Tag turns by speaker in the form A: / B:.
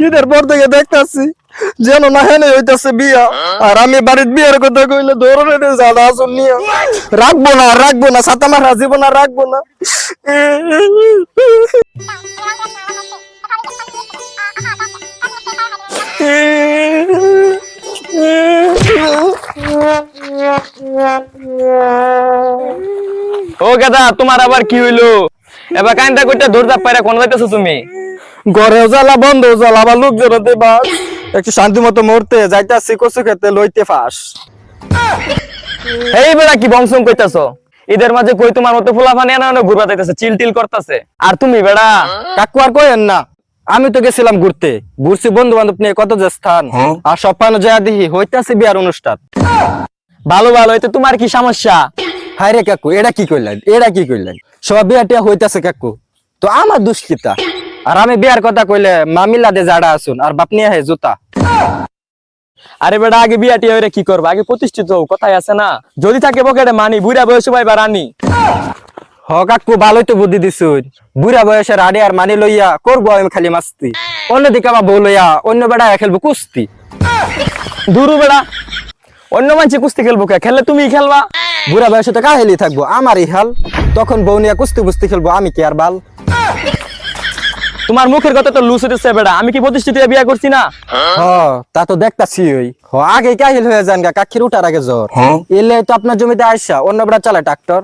A: ঈদের পর থেকে দেখতাছি যেন না হেনে হইতাছে বিয়া, আর আমি বাড়ির বিয়ের কথা কইলে ধরে জাদা আসুন নিয়ে রাখবো না ছাতা মারা জীবন আর রাখবো না।
B: ও গাদা, তোমার আবার কি হইলো? এবার কাইন্দা কইটা দৌড় পাইরা কোন যাইতেছো তুমি?
A: ঘরেও জ্বালা বন্ধও জ্বালা, আবার লোকজন দেবা একটু শান্তি মতো মরতে যাইতাছি, কচু খেতে লইতে ফাঁস।
B: এই বেড়া কি বংশং কইতাছো? ঈদের মাঝে কই তোমার মতো ফুলাফানি এনে ঘুরবা যাইতেছে, চিল করতেছে, আর তুমি বেড়া?
A: কাকু আর কইেন না, আমি তো গেছিলাম ঘুরছি বন্ধু বান্ধব নিয়ে কত যে স্থান, আর সব পানো যায় দেখি হইতাছে বিয়ার অনুষ্ঠান।
B: ভালো ভালো, এতে তোমার কি সমস্যা?
A: হায় রে কাকু, এটা কি কইলেন? সব বিয়া টিয়া হইতাছে কাকু, তো আমার দুষ্কিতা। আর আমি বিয়ার কথা কইলে মামিলা দে জাড়া আসুন, আর বাপ নিয়ে হে জুতা।
B: আরে বেড়া, আগে বিয়াটি হইরে কি করবা? আগে প্রতিষ্ঠিত হও, কথাই আছে না? যদি থাকে পকেটে মানি, বুড়া বয়সে পাইবা রানী।
A: হ কাকু, ভালোই তো বুদ্ধি দিছুন। বুড়া বয়সের আড়ে আর মানি লইয়া করবো আমি খালি মাস্তি, অন্যদিকে আবার বউ লইয়া অন্য বেড়া খেলবো কুস্তি।
B: দুরু বেড়া, অন্য মানুষ কুস্তি খেলবো কে? খেললে তুমি খেলবা।
A: বুড়া বয়সে তো কাহেলি থাকবো আমারই হাল, তখন বউ নিয়ে কুস্তি বুস্তি খেলবো, আমি কি আর বাল।
B: তোমার মুখের কথা তো লুজ হইতেছে বেড়া, আমি কি প্রতিষ্ঠিত হয়ে বিয়া করছি না?
A: হ তা তো দেখতাছি, ওই আগে কাহিল হয়ে যান গা, কাক্ষির উঠার আগে জ্বর এলে তো আপনার জমিতে আইসা অন্য বেড়া চালায় ট্রাক্টর।